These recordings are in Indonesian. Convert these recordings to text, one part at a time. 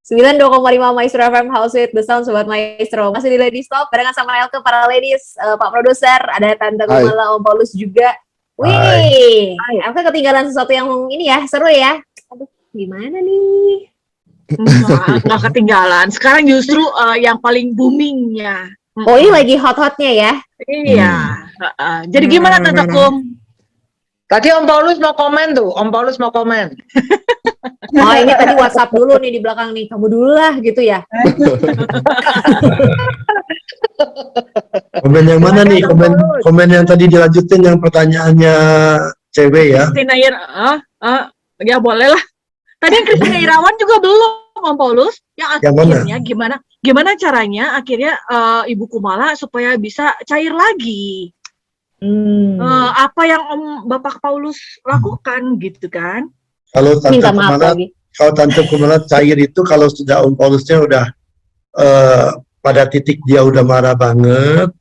92,5 Maestro FM House with the Sound, Sobat Maestro. Masih di Ladies Talk barengan sama Elke, para ladies, Pak Produser, ada Tante Kumala, Om Paulus juga. Wih, Elke ketinggalan sesuatu yang ini ya, seru ya. Aduh, gimana nih? Nggak ketinggalan. Sekarang justru yang paling boomingnya. Oh, ini lagi hot-hotnya ya? Iya. Jadi gimana Tante Kum? Tadi Om Paulus mau komen tuh, Om Paulus mau komen. Oh, ini tadi WhatsApp dulu nih di belakang nih, kamu dulu lah gitu ya. Komen yang mana nih? Komen yang tadi dilanjutin yang pertanyaannya cewek ya? Kristina ya boleh lah. Tadi yang Kristina Irawan juga belum, Om Paulus. Yang akhirnya gimana caranya akhirnya Ibu Kumala supaya bisa cair lagi. Apa yang Bapak Paulus lakukan gitu kan? Kalau Tante Kumala cair itu kalau sudah Om Paulusnya udah pada titik dia udah marah banget,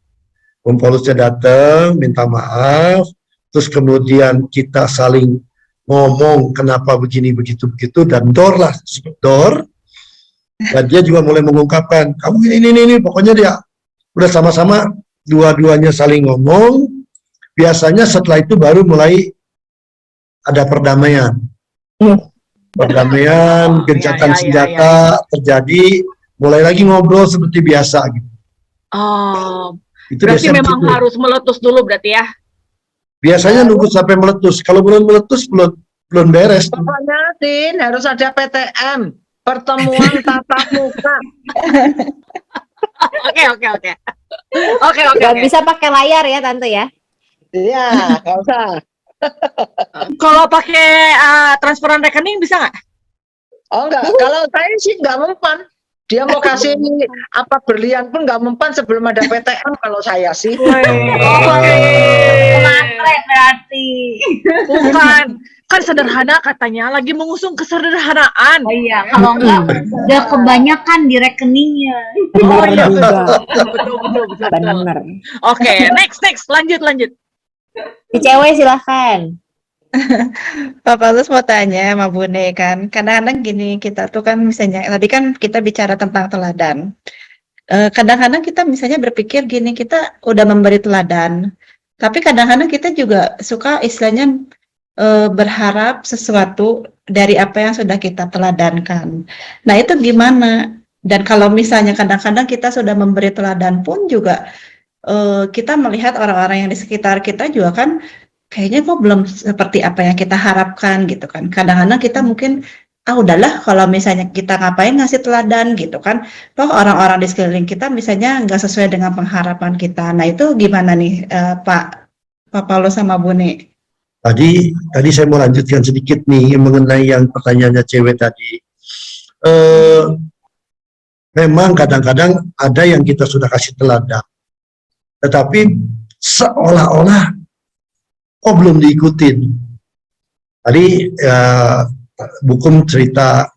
Om Paulusnya datang minta maaf, terus kemudian kita saling ngomong kenapa begini begitu dan door, dan dia juga mulai mengungkapkan kamu ini pokoknya dia udah sama-sama dua-duanya saling ngomong. Biasanya setelah itu baru mulai ada perdamaian. Perdamaian, gencatan senjata terjadi, mulai lagi ngobrol seperti biasa gitu. Oh, itu berarti memang begitu. Harus meletus dulu berarti ya? Biasanya nunggu sampai meletus. Kalau belum meletus belum beres. Pokoknya Tin, harus ada PTM, pertemuan tatap muka. Oke. Gak bisa pakai layar ya Tante ya? Iya, nggak usah. Kalau pakai transferan rekening bisa nggak? Oh enggak, kalau saya sih nggak mempan. Dia mau kasih apa berlian pun nggak mempan sebelum ada PTM kalau saya sih. Matre berarti. Bukan, kan sederhana katanya, lagi mengusung kesederhanaan. Oh iya, kalau enggak udah kebanyakan di rekeningnya. Oh iya, betul. Benar. Oke, next, lanjut. Si cewek silahkan. Pak Paulus mau tanya sama Bune kan, kadang-kadang gini kita tuh kan misalnya, tadi kan kita bicara tentang teladan. Kadang-kadang kita misalnya berpikir gini, kita udah memberi teladan, tapi kadang-kadang kita juga suka istilahnya berharap sesuatu dari apa yang sudah kita teladankan. Nah itu gimana? Dan kalau misalnya kadang-kadang kita sudah memberi teladan pun juga kita melihat orang-orang yang di sekitar kita juga kan kayaknya kok belum seperti apa yang kita harapkan gitu kan. Kadang-kadang kita mungkin udahlah kalau misalnya kita ngapain ngasih teladan gitu kan, toh orang-orang di sekeliling kita misalnya nggak sesuai dengan pengharapan kita. Nah itu gimana nih Pak Paulus sama Bune? Tadi saya mau lanjutkan sedikit nih mengenai yang pertanyaannya cewek tadi. Memang kadang-kadang ada yang kita sudah kasih teladan, tetapi seolah-olah belum diikutin. Tadi Bukum cerita,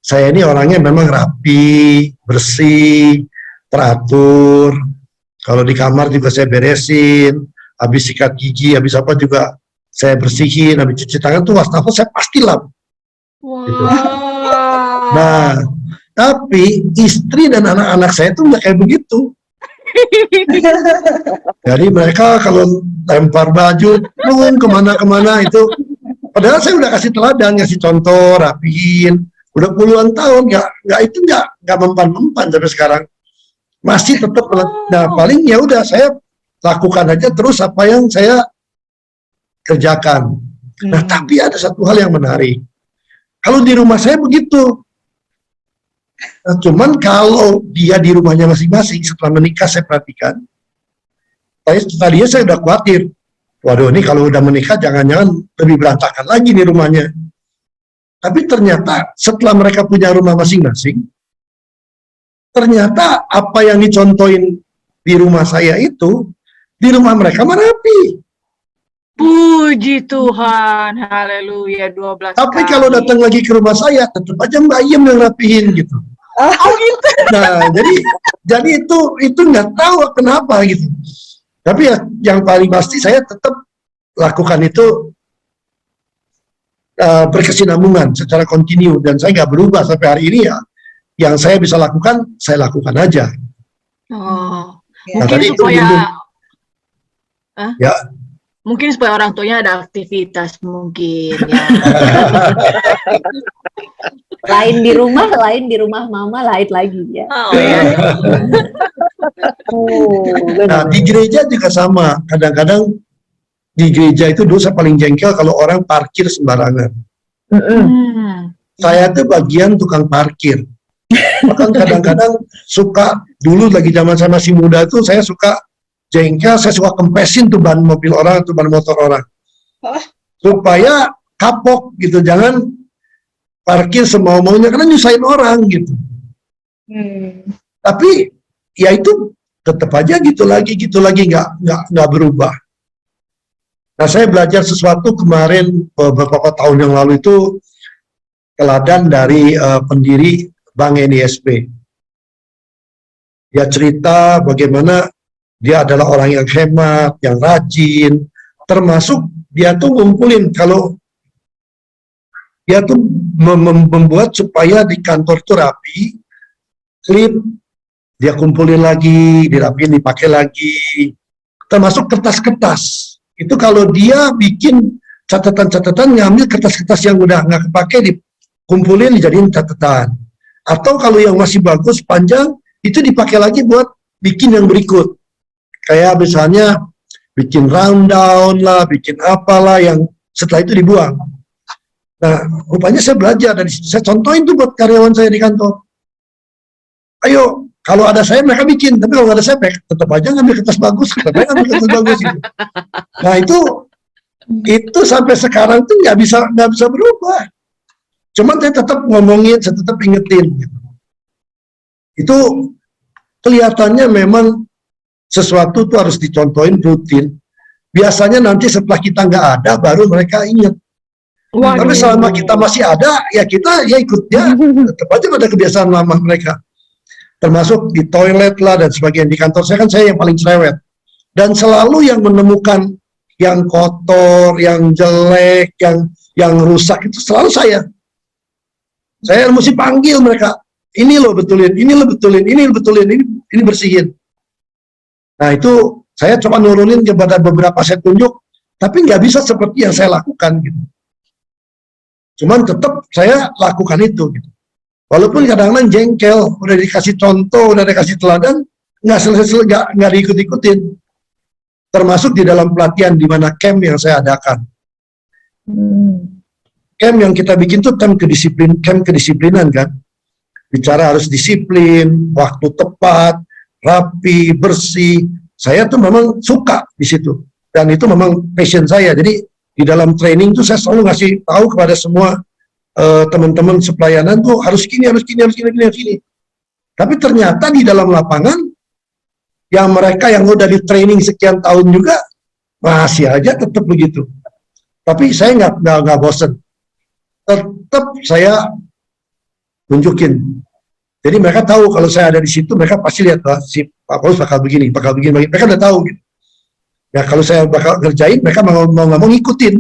saya ini orangnya memang rapi, bersih, teratur. Kalau di kamar juga saya beresin, habis sikat gigi, habis apa juga saya bersihin, habis cuci tangan tuh wastafel saya pasti lap. Wow. Gitu. Nah, tapi istri dan anak-anak saya tuh nggak kayak begitu. Jadi mereka kalau lempar baju kemana-kemana itu, padahal saya udah kasih teladan, ngasih contoh, rapihin, udah puluhan tahun, nggak mempan sampai sekarang masih tetap. Nah paling ya udah saya lakukan aja terus apa yang saya kerjakan. Nah tapi ada satu hal yang menarik, kalau di rumah saya begitu. Nah, cuman kalau dia di rumahnya masing-masing setelah menikah saya perhatikan, tadinya saya udah khawatir, waduh ini kalau udah menikah jangan-jangan lebih berantakan lagi di rumahnya. Tapi ternyata setelah mereka punya rumah masing-masing, ternyata apa yang dicontohin di rumah saya itu, di rumah mereka mah rapi. Puji Tuhan, haleluya, 12 Tapi kali. kalau datang lagi ke rumah saya, tetap aja Mbak Iem yang rapihin gitu. Oh gitu. Nah, jadi itu nggak tahu kenapa gitu. Tapi ya yang paling pasti saya tetap lakukan itu berkesinambungan secara kontinu, dan saya nggak berubah sampai hari ini ya. yang saya bisa lakukan, saya lakukan aja. Oh, Nah, mungkin tadi itu supaya belum. Hah? Ya. Mungkin supaya orang tuanya ada aktivitas mungkin ya. Lain di rumah mama, lain lagi ya. Oh ya. Oh, Nah, di gereja juga sama. Kadang-kadang di gereja itu dulu saya paling jengkel kalau orang parkir sembarangan. Hmm. Saya tuh bagian tukang parkir. Bahkan kadang-kadang suka, dulu lagi zaman saya masih muda tuh, saya suka jengkel, saya suka kempesin tuh ban mobil orang atau ban motor orang. Supaya kapok gitu, jangan parkir semau-maunya, karena nyusahin orang gitu. Tapi ya itu tetap aja gitu lagi, nggak berubah. Nah, saya belajar sesuatu kemarin beberapa tahun yang lalu itu, teladan dari pendiri Bank NISB. Dia cerita bagaimana dia adalah orang yang hemat, yang rajin, termasuk dia tuh ngumpulin, kalau dia tuh membuat supaya di kantor tuh rapi, klip, dia kumpulin lagi, dirapiin, dipakai lagi, termasuk kertas-kertas. Itu kalau dia bikin catatan-catatan, ngambil kertas-kertas yang udah nggak kepake, dikumpulin, dijadiin catatan. Atau kalau yang masih bagus, panjang, itu dipakai lagi buat bikin yang berikut. Kayak misalnya bikin rundown lah, bikin apalah yang setelah itu dibuang. Nah, rupanya saya belajar dari situ. Saya contohin tuh buat karyawan saya di kantor. Ayo, kalau ada saya mereka bikin, tapi kalau nggak ada saya tetap aja ngambil kertas bagus, tetap aja ngambil kertas bagus gitu. Nah, itu sampai sekarang tuh nggak bisa berubah. Cuman saya tetap ngomongin, saya tetap ingetin. Gitu. Itu kelihatannya memang sesuatu tuh harus dicontohin rutin. Biasanya nanti setelah kita nggak ada, baru mereka ingat. Waduh. Tapi selama kita masih ada, ya kita ya ikut ya, tetap aja pada kebiasaan lama mereka. Termasuk di toilet lah dan sebagainya. Di kantor saya kan saya yang paling cerewet. Dan selalu yang menemukan yang kotor, yang jelek, yang rusak itu selalu saya. Saya mesti panggil mereka. Ini lo betulin, ini lo betulin, ini lo betulin, ini bersihin. Nah, itu saya coba nurunin kepada beberapa saya tunjuk, tapi nggak bisa seperti yang saya lakukan gitu. Cuman tetap saya lakukan itu gitu. Walaupun kadang-kadang jengkel, udah dikasih contoh, udah dikasih teladan, nggak diikut-ikutin. Termasuk di dalam pelatihan di mana camp yang saya adakan. Camp yang kita bikin tuh camp kedisiplinan kan. Bicara harus disiplin, waktu tepat, rapi, bersih. Saya tuh memang suka di situ. Dan itu memang passion saya. Jadi di dalam training tuh saya selalu ngasih tahu kepada semua teman-teman sepelayanan tuh harus gini. Tapi ternyata di dalam lapangan, yang mereka yang udah di training sekian tahun juga, masih aja tetap begitu. Tapi saya nggak bosen. Tetap saya tunjukin. Jadi mereka tahu kalau saya ada di situ, mereka pasti lihat si Pak Paulus bakal begini. Mereka udah tahu gitu. Ya kalau saya bakal ngerjain, mereka mau nggak mau ngikutin.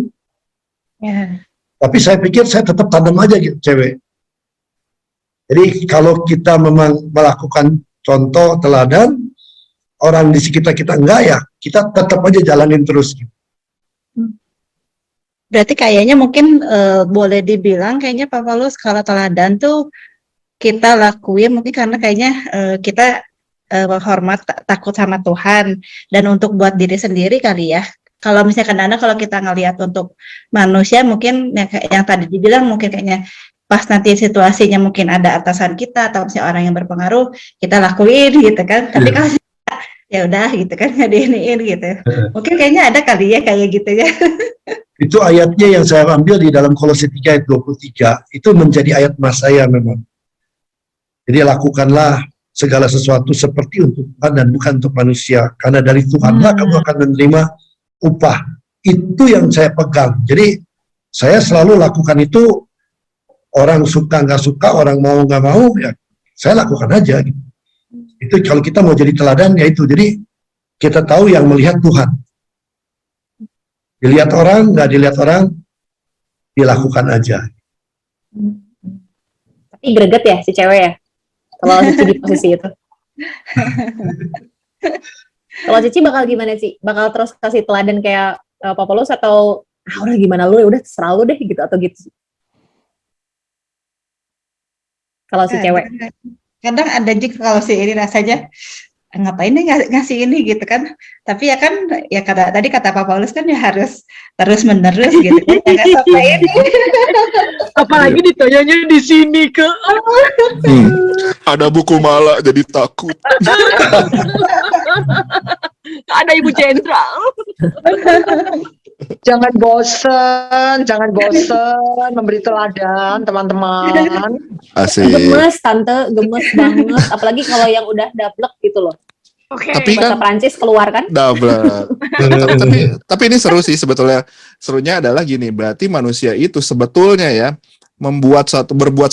Ya. Tapi saya pikir saya tetap tandem aja gitu, cewek. Jadi kalau kita memang melakukan contoh teladan, orang di sekitar kita enggak ya, kita tetap aja jalanin terus. Gitu. Berarti kayaknya mungkin boleh dibilang kayaknya Pak Paulus kalau teladan tuh kita lakuin mungkin karena kayaknya kita hormat takut sama Tuhan dan untuk buat diri sendiri kali ya. Kalau misalkan kalau kita ngelihat untuk manusia mungkin yang tadi dibilang mungkin kayaknya pas nanti situasinya mungkin ada atasan kita atau misalnya orang yang berpengaruh kita lakuin gitu kan. Tapi kalau ya udah gitu kan nggak diiniin gitu. Mungkin kayaknya ada kali ya kayak gitu ya. Itu ayatnya yang saya ambil di dalam Kolose 3 ayat 23. Itu menjadi ayat mas saya memang. Jadi lakukanlah segala sesuatu seperti untuk Tuhan dan bukan untuk manusia. Karena dari Tuhanlah kamu akan menerima upah. Itu yang saya pegang. Jadi saya selalu lakukan itu, orang suka nggak suka, orang mau nggak mau, ya saya lakukan aja. Gitu. Itu kalau kita mau jadi teladan, ya itu. Jadi kita tahu yang melihat Tuhan. Dilihat orang, nggak dilihat orang, dilakukan aja. Tapi greget ya si cewek ya? kalau Cici di posisi itu. Kalau Cici bakal gimana sih? Bakal terus kasih teladan kayak Pak Paulus atau udah gimana lu, udah terserah lu deh gitu atau gitu? Kalau si cewek. Kadang ada juga kalau si ini rasanya ngapain nih ngasih ini gitu kan, tapi ya kan ya tadi kata Pak Paulus kan ya harus terus menerus gitu kan, jangan sampai ini. Apalagi ditanyanya di sini ke Ada buku malah jadi takut. ada Ibu Jenderal. Jangan bosen memberi teladan teman-teman. Asik. Gemes tante, gemes banget. Apalagi kalau yang udah dablek gitu loh. Oke. Tapi Bahasa kan Prancis keluar kan? double. tapi ini seru sih sebetulnya. Serunya adalah gini, berarti manusia itu sebetulnya ya berbuat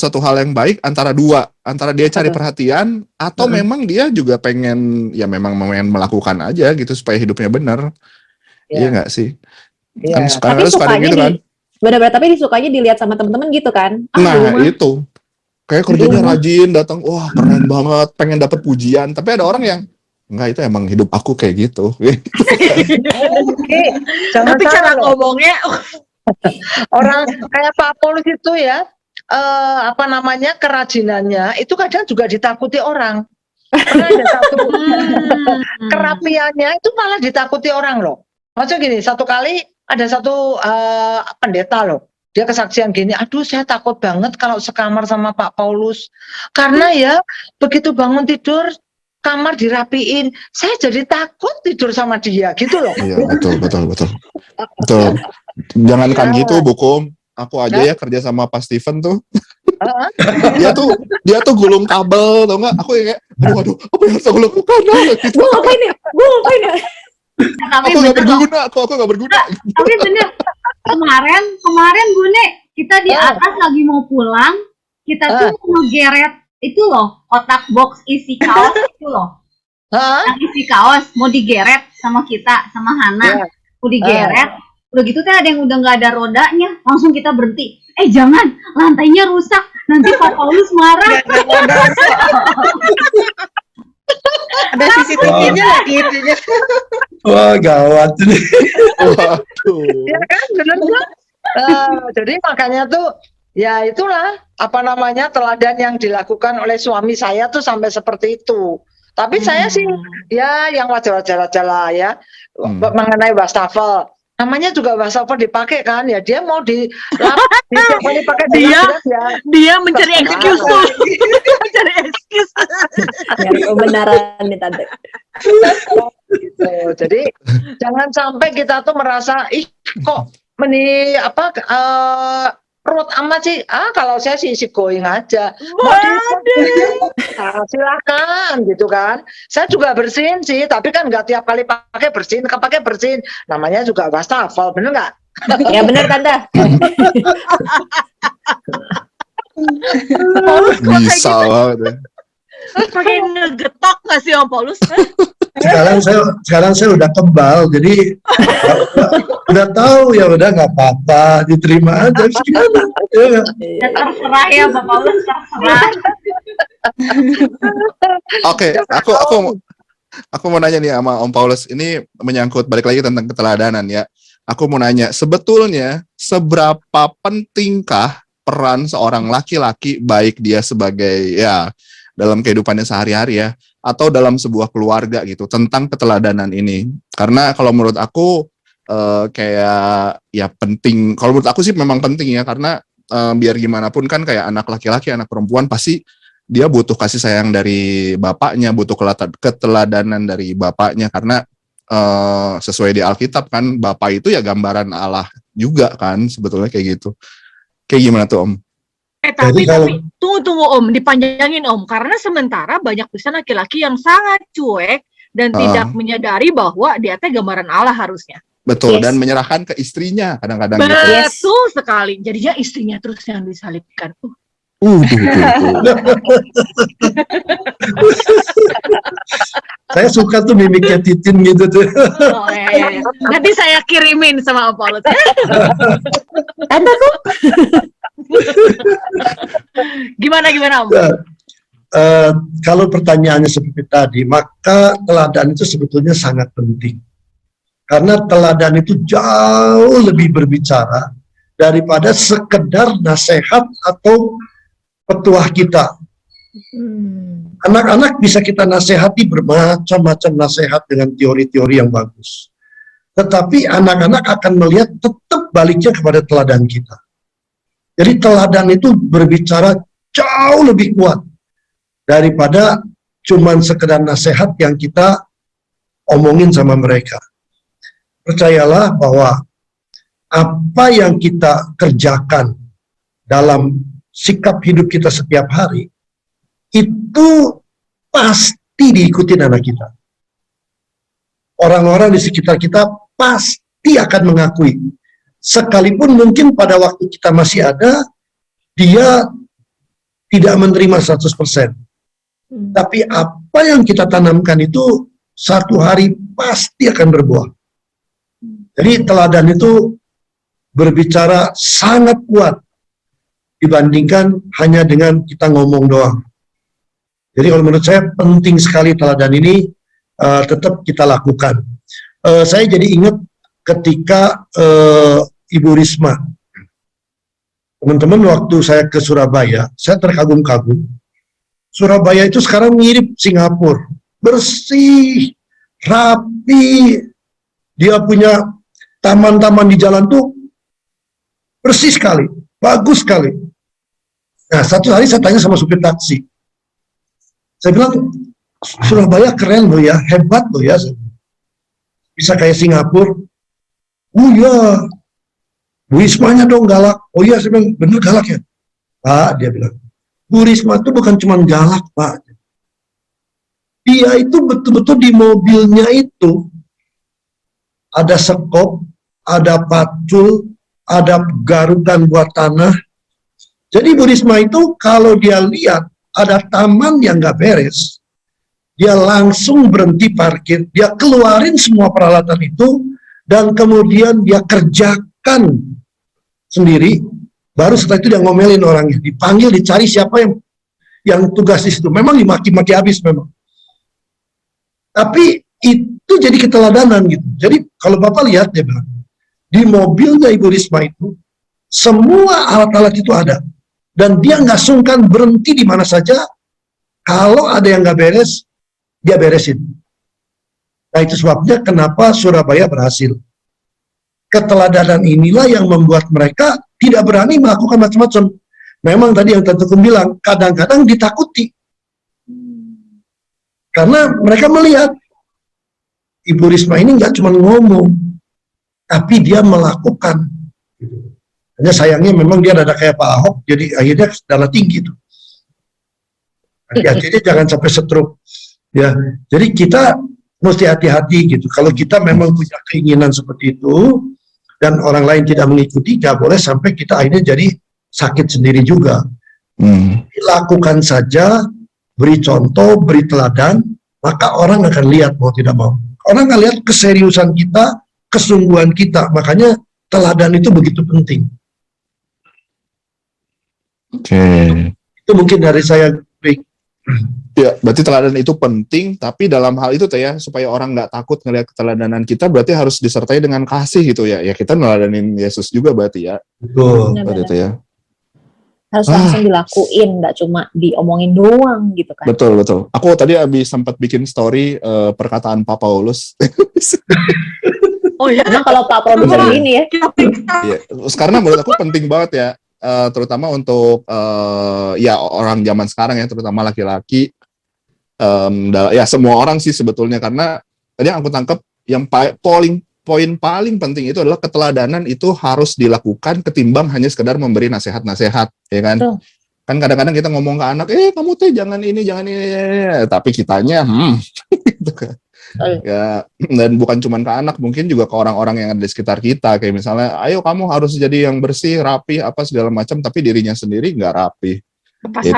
satu hal yang baik antara dia cari perhatian atau memang dia juga pengen melakukan aja gitu supaya hidupnya benar. Iya nggak sih? Kan Iya. suka Tapi ada gitu kan. benar-benar tapi disukanya dilihat sama teman-teman gitu kan? Nah, rumah. itu. Kayak kerjanya rajin, datang, wah keren banget, pengen dapat pujian. Tapi ada orang yang enggak, itu emang hidup aku kayak gitu. Jangan Tapi cara salah loh. ngomongnya Orang kayak Pak Paulus itu ya, kerajinannya itu kadang juga ditakuti orang. Pernah ada satu kerapiannya itu malah ditakuti orang loh. Maksudnya gini, satu kali ada satu pendeta loh, dia kesaksian gini, aduh saya takut banget kalau sekamar sama Pak Paulus, karena ya begitu bangun tidur kamar dirapiin, saya jadi takut tidur sama dia gitu loh. Iya, betul. Jangankan gitu, Bukum. Aku aja ya kerja sama Pak Steven tuh. dia tuh gulung kabel, tau nggak? Aku kayak, aduh, apa yang harus aku lakukan? Gitu. Gue ngapain ya? Tapi Aku nggak bener kok. berguna, aku nggak berguna. Tapi bener. Kemarin Bune, kita di atas lagi mau pulang, kita tuh ngegeret itu loh, kotak box isi kaos itu loh. Yang isi kaos mau digeret sama kita, sama Hana. Mau digeret. Udah gitu tuh ada yang udah nggak ada rodanya, langsung kita berhenti. Jangan, lantainya rusak, nanti Pak Paulus marah. Ada CCTV-nya lagi itu. Wah, gawat ini. Waduh. Ya kan, benar kan? Jadi makanya tuh, ya itulah teladan yang dilakukan oleh suami saya tuh sampai seperti itu. Tapi saya sih ya yang wajar-wajar aja lah ya, mengenai wastafel. Namanya juga wastafel dipakai kan, ya dia mau dipakai dia mencari excuse tuh. Mencari excuse. Ya, kebenaran nih tante. gitu. Jadi jangan sampai kita tuh merasa kok ruwet amat sih. Kalau saya sih going aja. Silakan gitu kan. Saya juga bersihin sih, tapi kan nggak tiap kali pakai bersihin. Namanya juga wastafel, bener nggak? Ya benar tante. Bisa banget. Pakai ngegetok nggak sih Om Paulus? Sekarang saya udah kebal, jadi udah tahu ya udah nggak apa-apa, diterima aja. Gimana? Ya, Ya terserah ya Pak Paulus, terserah. Oke, aku mau nanya nih sama Om Paulus, ini menyangkut balik lagi tentang keteladanan ya. Aku mau nanya, sebetulnya seberapa pentingkah peran seorang laki-laki, baik dia sebagai ya dalam kehidupannya sehari-hari ya, atau dalam sebuah keluarga gitu, tentang keteladanan ini. Karena kalau menurut aku kayak ya penting, kalau menurut aku sih memang penting ya, karena biar gimana pun kan kayak anak laki-laki, anak perempuan pasti dia butuh kasih sayang dari bapaknya, butuh keteladanan dari bapaknya, karena sesuai di Alkitab kan, bapak itu ya gambaran Allah juga kan, sebetulnya kayak gitu. Kayak gimana tuh Om? Tapi tunggu Om, dipanjangin Om, karena sementara banyak bisa laki-laki yang sangat cuek dan tidak menyadari bahwa dia teh gambaran Allah harusnya. Betul, dan menyerahkan ke istrinya kadang-kadang gitu. Betul sekali. Jadinya istrinya terus yang disalibkan. saya suka tuh mimiknya Titin gitu tuh. Oh, ya. Nanti saya kirimin sama Om Paulus. Tante kok. Gimana Om? kalau pertanyaannya seperti tadi, maka teladan itu sebetulnya sangat penting. Karena teladan itu jauh lebih berbicara daripada sekedar nasihat atau petuah kita. Anak-anak bisa kita nasihati bermacam-macam nasihat dengan teori-teori yang bagus. Tetapi anak-anak akan melihat tetap baliknya kepada teladan kita. Jadi teladan itu berbicara jauh lebih kuat daripada cuman sekedar nasihat yang kita omongin sama mereka. Percayalah bahwa apa yang kita kerjakan dalam sikap hidup kita setiap hari, itu pasti diikuti anak kita. Orang-orang di sekitar kita pasti akan mengakui. Sekalipun mungkin pada waktu kita masih ada, dia tidak menerima 100%. Tapi apa yang kita tanamkan itu satu hari pasti akan berbuah. Jadi teladan itu berbicara sangat kuat dibandingkan hanya dengan kita ngomong doang. Jadi kalau menurut saya penting sekali teladan ini tetap kita lakukan. Saya jadi ingat ketika Ibu Risma, teman-teman, waktu saya ke Surabaya, saya terkagum-kagum. Surabaya itu sekarang mirip Singapura, bersih, rapi, dia punya taman-taman di jalan tuh bersih sekali, bagus sekali. Nah, satu hari saya tanya sama supir taksi. Saya bilang, Surabaya keren loh ya, hebat loh ya. Bisa kayak Singapura. Oh iya, Bu Rismanya dong galak. Oh iya, saya bilang, bener galak ya? Pak, dia bilang, Bu Risma itu bukan cuma galak, Pak. Dia itu betul-betul di mobilnya itu ada sekop, ada pacul, ada garukan buat tanah. Jadi Bu Risma itu kalau dia lihat ada taman yang nggak beres, dia langsung berhenti parkir, dia keluarin semua peralatan itu, dan kemudian dia kerjakan sendiri. Baru setelah itu dia ngomelin orangnya, dipanggil, dicari siapa yang tugas di situ. Memang dimaki-maki habis memang. Tapi itu jadi keteladanan gitu. Jadi kalau Bapak lihat, dia bilang, di mobilnya Ibu Risma itu, semua alat-alat itu ada. Dan dia nggak sungkan berhenti di mana saja, kalau ada yang nggak beres, dia beresin. Nah itu sebabnya kenapa Surabaya berhasil. Keteladanan inilah yang membuat mereka tidak berani melakukan macam-macam. Memang tadi yang Tante Kum bilang, kadang-kadang ditakuti. Karena mereka melihat, Ibu Risma ini nggak cuma ngomong, tapi dia melakukan. Hanya sayangnya memang dia ada kayak Pak Ahok, jadi akhirnya darah tinggi tuh. Hati-hatinya jangan sampai stroke. Ya, jadi kita mesti hati-hati gitu. Kalau kita memang punya keinginan seperti itu dan orang lain tidak mengikuti, nggak boleh sampai kita akhirnya jadi sakit sendiri juga. Lakukan saja, beri contoh, beri teladan, maka orang akan lihat mau tidak mau. Orang akan lihat keseriusan kita, kesungguhan kita. Makanya teladan itu begitu penting. Oke. Itu mungkin dari saya. Ya, berarti teladan itu penting, tapi dalam hal itu ya, supaya orang nggak takut ngelihat keteladanan kita, berarti harus disertai dengan kasih gitu ya. Ya kita neladanin Yesus juga berarti ya. Betul. Berarti itu ya. Harus langsung dilakuin, nggak cuma diomongin doang gitu kan. Betul, betul. Aku tadi habis sempat bikin story perkataan Pak Paulus. Oh ya. Karena kalau Pak Produser ini ya. Iya, karena menurut aku penting banget ya. Terutama untuk ya orang zaman sekarang ya, terutama laki-laki, ya semua orang sih sebetulnya, karena tadi yang aku tangkap yang poin paling penting itu adalah keteladanan itu harus dilakukan ketimbang hanya sekedar memberi nasihat-nasihat, ya kan? Betul. Kan kadang-kadang kita ngomong ke anak, kamu teh jangan ini, tapi kitanya gitu kan. Ya, dan bukan cuma ke anak, mungkin juga ke orang-orang yang ada di sekitar kita, kayak misalnya, ayo kamu harus jadi yang bersih, rapi, apa segala macam, tapi dirinya sendiri nggak rapi. Ya,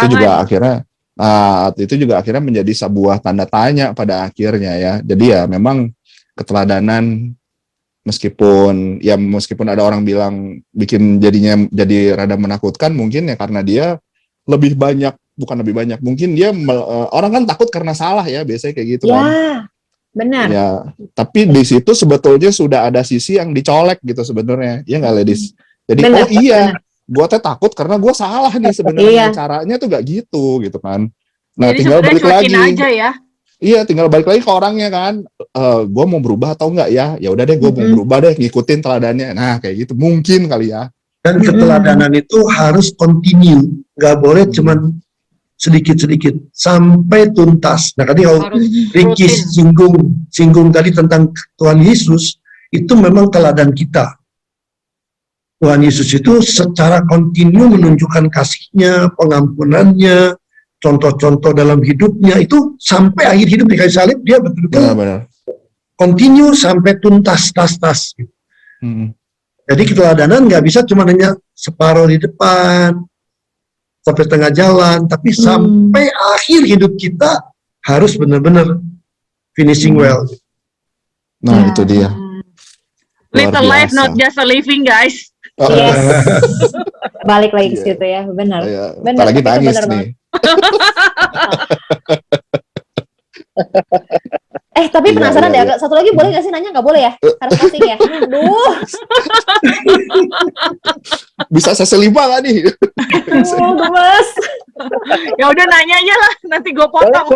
itu juga akhirnya menjadi sebuah tanda tanya pada akhirnya ya. Jadi ya memang keteladanan, meskipun ada orang bilang bikin jadinya jadi rada menakutkan, mungkin ya karena dia lebih banyak bukan lebih banyak. Mungkin dia orang kan takut karena salah ya, biasanya kayak gitu kan. Ya, benar. Ya, tapi di situ sebetulnya sudah ada sisi yang dicolek gitu sebenarnya. Ya nggak, ladies? Jadi Benar, oh iya, benar. gue teh takut karena gue salah nih sebenarnya. Iya. Caranya tuh gak gitu kan. Nah, Jadi tinggal sebenarnya balik lagi. cuekin aja ya. Iya, tinggal balik lagi ke orangnya kan. Gue mau berubah atau enggak ya? Ya udah deh, gue mau berubah deh, ngikutin teladannya. Nah, kayak gitu mungkin kali ya. Dan keteladanan itu harus continue, nggak boleh cuman sedikit-sedikit sampai tuntas. Nah, tadi kalau Harus Ricky rutin. singgung tadi tentang Tuhan Yesus, itu memang teladan kita. Tuhan Yesus itu secara kontinu menunjukkan kasihnya, pengampunannya, contoh-contoh dalam hidupnya itu sampai akhir hidup di kayu salib dia betul-betul Benar-benar. kontinu sampai tuntas tas. Jadi keteladanan nggak bisa cuma hanya separuh di depan sampai tengah jalan, tapi sampai akhir hidup kita harus benar-benar finishing well. Nah, itu dia. Live a Luar life, biasa. not just a living, guys. Yes. Balik lagi ke Iya. situ ya, benar. Ya, Benar, apalagi tapi itu nangis benar nih. Tapi Iya, penasaran iya, deh, satu lagi boleh nggak sih nanya? Nggak boleh ya? Harus posting ya? Aduh, Bisa sesi 5 gak nih? gemes. Ya udah nanya aja lah, nanti gue Boleh, potong.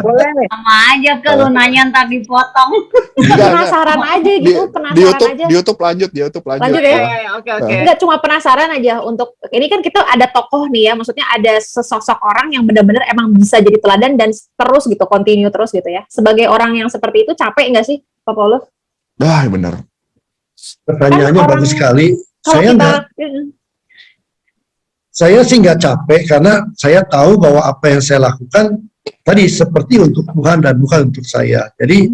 boleh. Sama aja ke lu nanya ntar dipotong. Penasaran aja gitu, penasaran aja. Di YouTube lanjut. Lanjut ya? Oke. Enggak, cuma penasaran aja untuk ini kan kita ada tokoh nih ya, maksudnya ada sesosok orang yang benar-benar emang bisa jadi teladan dan terus gitu, continue terus gitu ya. Sebagai orang yang seperti itu capek nggak sih, Pak Paulus? Bener. Pertanyaannya Kan orang- bagus sekali. Kalau Saya sih nggak capek karena saya tahu bahwa apa yang saya lakukan tadi seperti untuk Tuhan dan bukan untuk saya. Jadi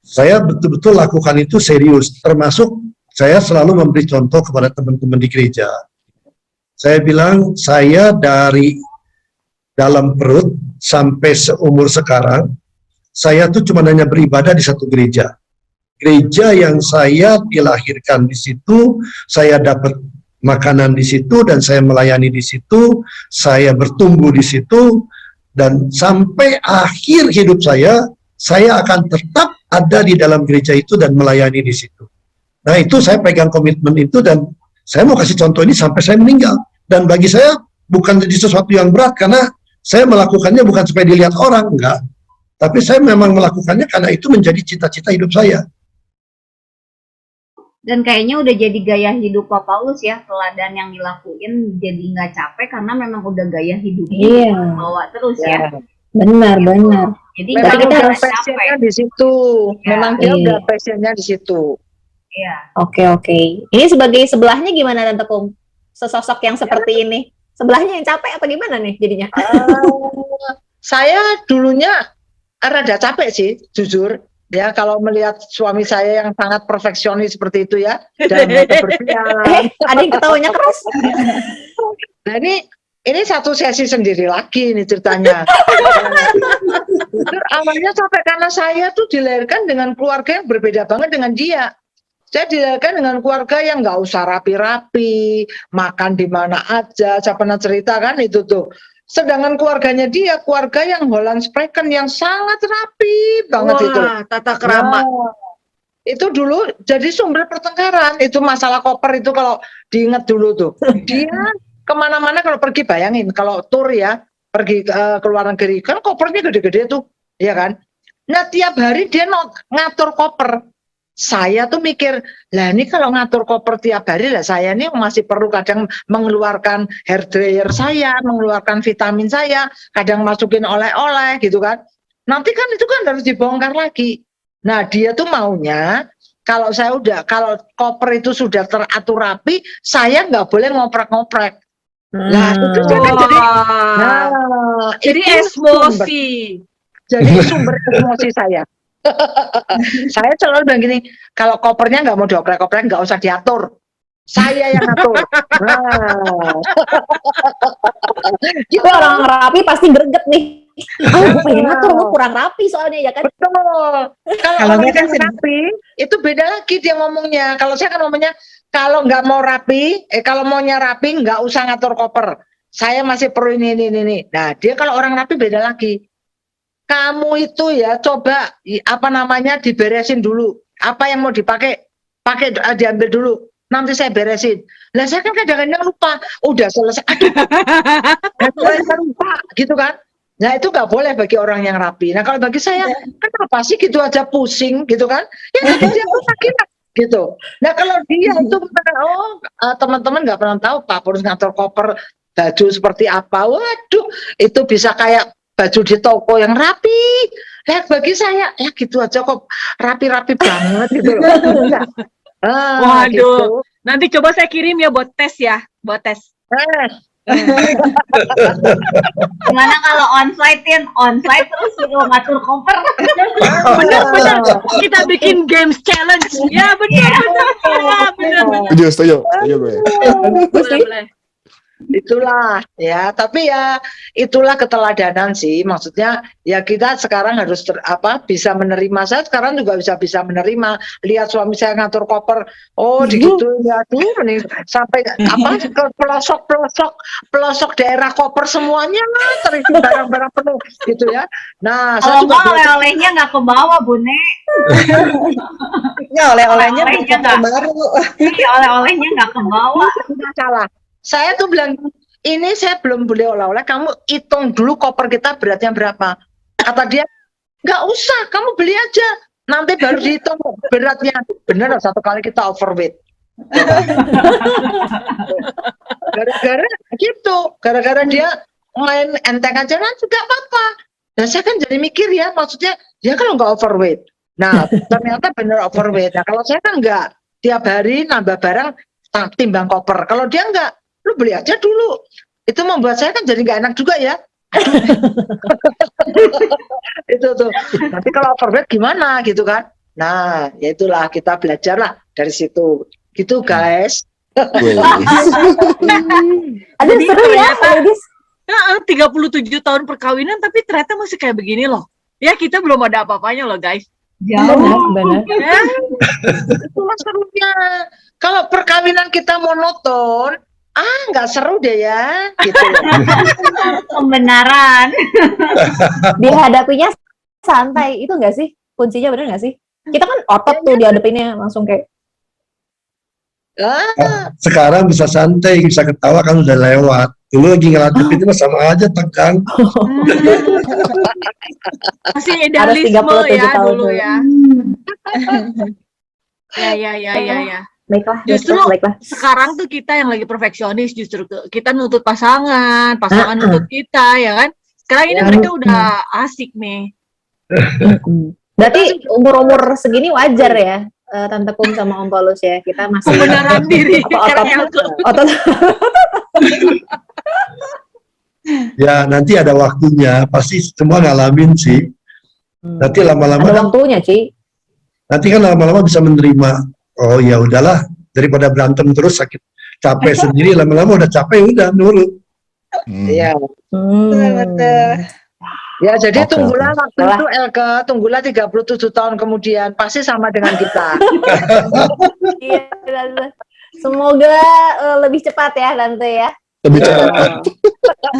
saya betul-betul lakukan itu serius. Termasuk saya selalu memberi contoh kepada teman-teman di gereja. Saya bilang saya dari dalam perut sampai seumur sekarang, saya tuh cuma hanya beribadah di satu gereja. Gereja yang saya dilahirkan di situ, saya dapat makanan di situ dan saya melayani di situ, saya bertumbuh di situ, dan sampai akhir hidup saya akan tetap ada di dalam gereja itu dan melayani di situ. Nah, itu saya pegang komitmen itu dan saya mau kasih contoh ini sampai saya meninggal. Dan bagi saya bukan jadi sesuatu yang berat karena saya melakukannya bukan supaya dilihat orang, enggak. Tapi saya memang melakukannya karena itu menjadi cita-cita hidup saya. Dan kayaknya udah jadi gaya hidup Pak Paulus ya, teladan yang dilakuin jadi nggak capek karena memang udah gaya hidupnya Iya. bawa terus ya. benar. Jadi Memang nggak kita udah harus capek. passionnya di situ. Ya. Memang dia Iya. udah passionnya di situ. Iya. Oke. Ini sebagai sebelahnya gimana Tante Kum? Sesosok yang seperti ini. Sebelahnya yang capek apa gimana nih jadinya? Saya dulunya rada capek sih, jujur. Ya, kalau melihat suami saya yang sangat perfeksionis seperti itu ya, dan kebersihan. Ada yang ketawanya keras. Nah, ini satu sesi sendiri lagi nih ceritanya. Jujur, awalnya capek karena saya tuh dilahirkan dengan keluarga yang berbeda banget dengan dia. Saya dilahirkan dengan keluarga yang nggak usah rapi-rapi, makan di mana aja. Saya pernah cerita kan itu tuh. Sedangkan keluarganya dia, keluarga yang Holland Spreken yang sangat rapi banget itu. Wah, tata kerama. Nah, itu dulu jadi sumber pertengkaran. Itu masalah koper itu kalau diingat dulu tuh. Dia kemana-mana kalau pergi, bayangin kalau tur ya, pergi ke luar negeri, kan kopernya gede-gede tuh, ya kan? Nah, tiap hari dia ngatur koper. Saya tuh mikir, lah ini kalau ngatur koper tiap hari lah saya ini masih perlu kadang mengeluarkan hair dryer saya, mengeluarkan vitamin saya, kadang masukin oleh-oleh gitu kan. Nanti kan itu kan harus dibongkar lagi. Nah, dia tuh maunya kalau kalau koper itu sudah teratur rapi, saya nggak boleh ngoprek-ngoprek. Nah, itu jadi Jadi itu emosi. jadi sumber emosi saya. Saya selalu bilang gini, kalau kopernya nggak mau dioprek-oprek, nggak usah diatur. Saya yang ngatur. Nah. Itu orang rapi pasti greget nih. Gue pengen ngatur, gue kurang rapi soalnya ya kan. Betul. Kalau Kalau orang dia kan yang rapi, itu beda lagi dia ngomongnya. Kalau saya kan ngomongnya, kalau nggak mau rapi, kalau maunya rapi, nggak usah ngatur koper. saya masih perlu ini. Nah, dia kalau orang rapi beda lagi. Kamu itu ya coba apa namanya diberesin dulu. Apa yang mau dipakai, diambil dulu. Nanti saya beresin. Lah saya kan kadang-kadang lupa. Udah selesai. Aduh, lupa gitu kan. Nah itu nggak boleh bagi orang yang rapi. Nah kalau bagi saya, kenapa sih gitu aja pusing gitu kan? Ya nanti dia sakit gitu. Nah kalau dia itu teman-teman nggak pernah tahu Pak harus ngatur koper baju seperti apa. Waduh, itu bisa kayak baju di toko yang rapi. Ya bagi saya ya gitu aja kok rapi-rapi banget gitu loh. Waduh, gitu. nanti coba saya kirim ya buat tes ya, buat tes. Gimana kalau onsite terus suruh ngatur koper? Benar. Kita bikin games challenge. Ya benar. Setuju gue. Boleh. Itulah ya, tapi ya itulah keteladanan sih, maksudnya ya kita sekarang harus bisa menerima. Saya sekarang juga bisa menerima, lihat suami saya ngatur koper, digituin ya tuh nih sampai ke pelosok daerah koper semuanya terisi barang-barang penuh gitu ya. Nah saya Kalau juga nggak oleh-olehnya nggak ke bawah, Bu Nek. Ya oleh-olehnya Oleh-olehnya bisa nggak. baru. Iya, oleh-olehnya nggak ke bawah. nggak salah. Saya tuh bilang, ini saya belum boleh oleh-oleh, kamu hitung dulu koper kita beratnya berapa. Kata dia, nggak usah, kamu beli aja. Nanti baru dihitung beratnya. Bener, satu kali kita overweight. Gara-gara gitu, gara-gara dia main enteng aja, nanti nggak apa-apa. Dan saya kan jadi mikir ya, maksudnya, dia kan nggak overweight. Nah, ternyata bener overweight. Nah, kalau saya kan nggak, tiap hari nambah barang, timbang koper. Kalau dia nggak, lu beli aja dulu. Itu membuat saya kan jadi nggak enak juga ya. Itu tuh. Nanti kalau overweight gimana gitu kan? Nah, ya itulah kita belajarlah dari situ. Gitu guys. Ada Jadi seru ya, ternyata- ladies. 37 tahun perkawinan tapi ternyata masih kayak begini loh. Ya kita belum ada apa-apanya loh guys. Benar. Ya, Itulah serunya. Kalau perkawinan kita monoton, nggak seru deh ya. Gitu. Pembenaran. Dihadapinya santai, itu nggak sih? Kuncinya bener nggak sih? Kita kan otot tuh dihadapinnya langsung kayak Sekarang bisa santai, bisa ketawa kan udah lewat. Dulu lagi ngelatih itu sama aja tegang. masih Harus idealisme 37 ya tahun dulu dulu. ya. Ya. baiklah, Justru baiklah. sekarang tuh kita yang lagi perfeksionis, justru kita nuntut pasangan nuntut kita ya kan. Sekarang ini mereka udah asik nih. Berarti umur-umur segini wajar ya, Tante Kum sama Om Paulus ya. Kita masih Pembenaran diri. otot. Ya nanti ada waktunya, pasti semua ngalamin sih. Nanti lama-lama Ada kan, waktunya, Ci. nanti kan lama-lama bisa menerima. Oh ya udahlah, daripada berantem terus sakit, capek sendiri, lama-lama udah capek, udah nurut. Iya. Betul. Ya jadi Oke, tunggulah oke. waktu itu Elke, tunggulah 37 tahun kemudian pasti sama dengan kita. Iya, benar. Semoga lebih cepat ya, Tante ya. Lebih cepat.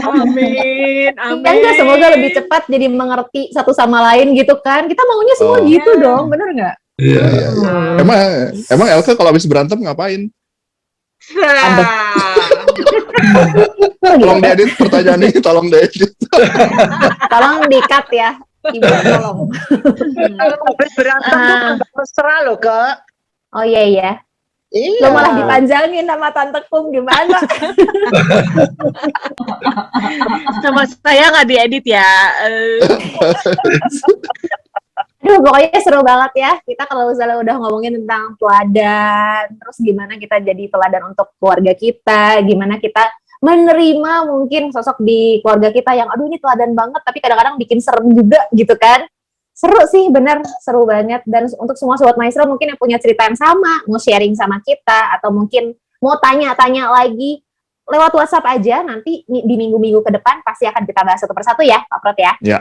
Amin. Iya enggak, semoga lebih cepat jadi mengerti satu sama lain gitu kan. Kita maunya semua Oh. gitu dong, bener nggak? Iya. Emang Elke kalau habis berantem ngapain? Tolong diedit pertanyaan ini, tolong diedit. Tolong di-cut ya. Ibu, tolong. Kalau habis berantem tuh tambah mesra loh Kak. Oh iya. Iya. Lo malah dipanjangin sama Tante Kum, gimana? Sama saya nggak diedit ya. Aduh, pokoknya seru banget ya. Kita kalau misalnya udah ngomongin tentang teladan, terus gimana kita jadi teladan untuk keluarga kita, gimana kita menerima mungkin sosok di keluarga kita yang aduh ini teladan banget, tapi kadang-kadang bikin serem juga gitu kan. Seru sih, bener, seru banget. Dan untuk semua Sobat Maestro mungkin yang punya cerita yang sama, mau sharing sama kita, atau mungkin mau tanya-tanya lagi, lewat WhatsApp aja, nanti di minggu-minggu ke depan pasti akan kita bahas satu persatu ya, Pak Prot ya. Ya,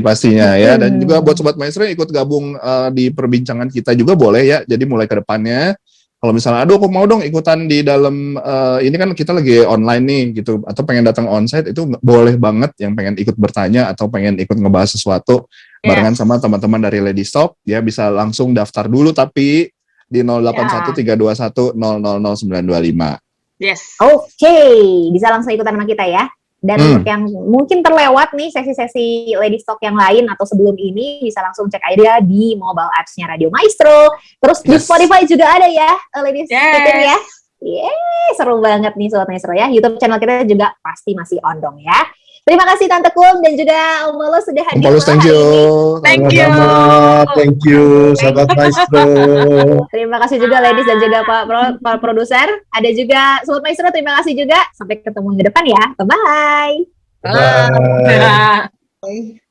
pastinya ya. Dan juga buat Sobat Maestro yang ikut gabung di perbincangan kita juga boleh ya. Jadi mulai ke depannya Kalau misalnya, aduh aku mau dong ikutan di dalam ini kan kita lagi online nih gitu, atau pengen datang onsite, itu boleh banget yang pengen ikut bertanya atau pengen ikut ngebahas sesuatu barengan sama teman-teman dari Lady Stop, ya bisa langsung daftar dulu tapi di 081321000925. Yes. Oke, bisa langsung ikutan sama kita ya. Dan untuk yang mungkin terlewat nih sesi-sesi Lady Stock yang lain atau sebelum ini, bisa langsung cek aja di mobile apps-nya Radio Maestro. Terus di Spotify juga ada ya, Lady Stock ya. Seru banget nih Sobat Maestro ya. YouTube channel kita juga pasti masih on dong ya. Terima kasih Tante Kum dan juga Om Polos sudah hadir. Om Polos, thank you. Thank you. Thank you, Sahabat Maestro. Terima kasih juga ladies dan juga Pak Produser. Ada juga Sobat Maestro, terima kasih juga. Sampai ketemu di depan ya. Bye-bye. Bye. Bye.